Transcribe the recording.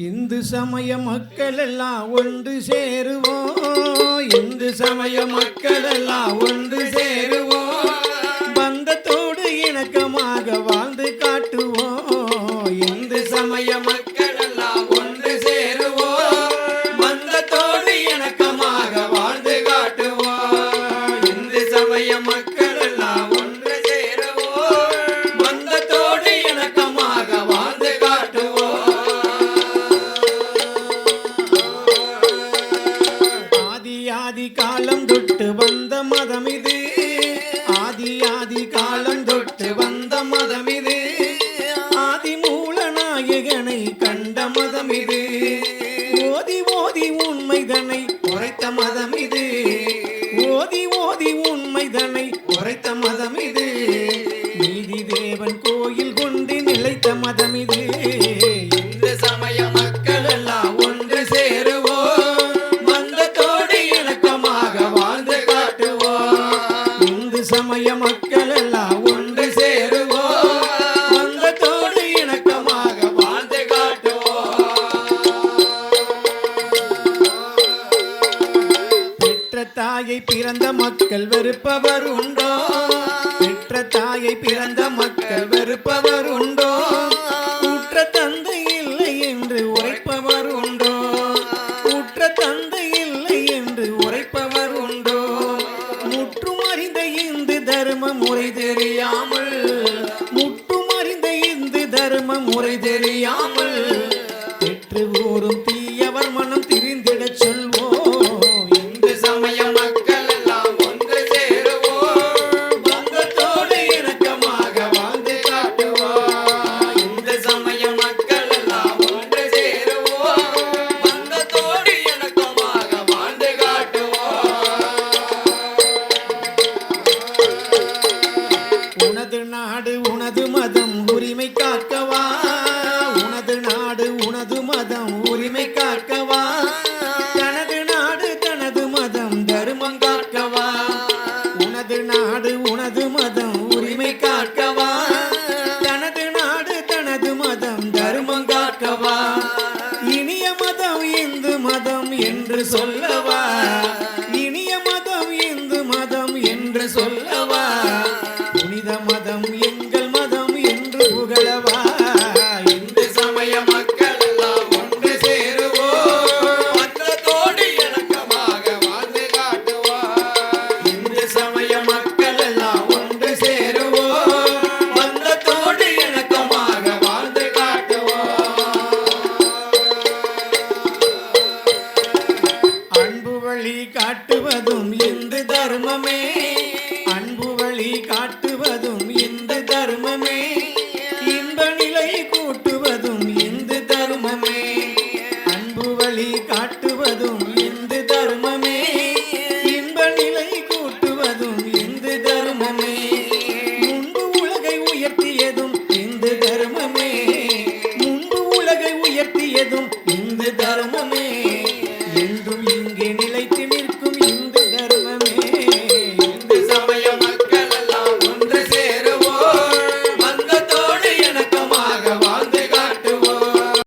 இந்து சமய மக்கள் எல்லாம் ஒன்று சேருவோம். இந்து சமய மக்கள் எல்லாம் ஒன்று சேருவோம். பந்தத்தோடு இணக்கமாக வாழ்ந்து காட்டுவோம். இந்து சமய மக்கள் எல்லாம் ஒன்று சேருவோம். பந்தத்தோடு இணக்கமாக வாழ்ந்து காட்டுவோம். இந்து சமய மக்கள் எல்லாம் ஒன்று சேருவோம். பந்தத்தோடு இணக்கமாக வாழ்ந்து காட்டுவோம். ஆதி காலம் தொட்டு வந்த மதம் இது. ஆதி காலம் தொட்டு வந்த மதம் இது. ஆதி மூல நாயகனை கண்ட மதம் இது. ஓதி உண்மைதனை உரைத்த மதம் இது. ஓதி உண்மைதனை உரைத்த மதம் இது. நீதி தேவன் கோயில் கொண்டு நிலைத்த மதம் இது. இந்த சமய மக்கள் எல்லாம் ஒன்று சேருவோம். பந்தத்தோடு இணக்கமாக வாழ்ந்து காட்டுவோம். இந்து சமய மக்கள் எல்லாம் ஒன்று சேருவோம். பந்தத்தோடு இணக்கமாக வாழ்ந்து காட்டுவோம். பெற்ற தாயை பிறந்த மக்கள் வெறுப்பவர் உண்டோ? பெற்ற தாயை பிறந்த மக்கள் வெறுப்பவர் உண்டோ? உற்ற தந்தை இல்லை என்று உரைப்பவர் உண்டோ? உற்ற தந்தை இல்லை என்று உரைப்பவர் உண்டோ? முற்றும் அறிந்த இந்து தர்ம முறை தெரியாமல், முற்றும் அறிந்த இந்து தர்ம முறை தெரியாமல் பெற்று கூறும் தீயவர் மனம் திரிந்திடச் சொல்வோம். இந்து சமய மக்கள் எல்லாம் ஒன்று சேருவோம். பந்தத்தோடு இணக்கமாக வாழ்ந்து காட்டுவோம். இந்து சமய மக்கள் எல்லாம் ஒன்று சேருவோம். பந்தத்தோடு இணக்கமாக வாழ்ந்து காட்டுவோம். உனது நாடு உனது மதம் உரிமை காக்கவா? உனது நாடு உனது மதம் உரிமை காக்கவா? தனது நாடு தனது மதம் தர்மம் காக்கவா? உனது நாடு உனது மதம் உரிமை காக்கவா? தனது நாடு தனது மதம் தர்மம் காக்கவா? இனிய மதம் இந்து மதம் என்று சொல்லவா? இனிய மதம் இந்து மதம் என்று சொல்லவா? புனித மதம் எங்கள் மதம் என்று புகழவா? இந்து சமய மக்கள் எல்லாம் ஒன்று சேருவோம். பந்தத்தோடு இணக்கமாக வாழ்ந்து காட்டுவோம். இந்து சமய மக்கள் எல்லாம் ஒன்று சேருவோம். பந்தத்தோடு இணக்கமாக வாழ்ந்து காட்டுவோம். அன்பு வழி காட்டுவதும் இந்து தர்மமே. அன்பு வழி காட்டுவதும் இந்து தர்மமே. இன்ப நிலை கூட்டுவதும் இந்து தர்மமே. அன்பு வழி காட்டுவதும் இந்து தர்மமே. இன்ப நிலை கூட்டுவதும் இந்து தர்மமே. முன்பு உலகை உயர்த்தியதும் இந்து தர்மமே. முன்பு உலகை உயர்த்தியதும் இந்து தர்மமே. என்றும் இங்கே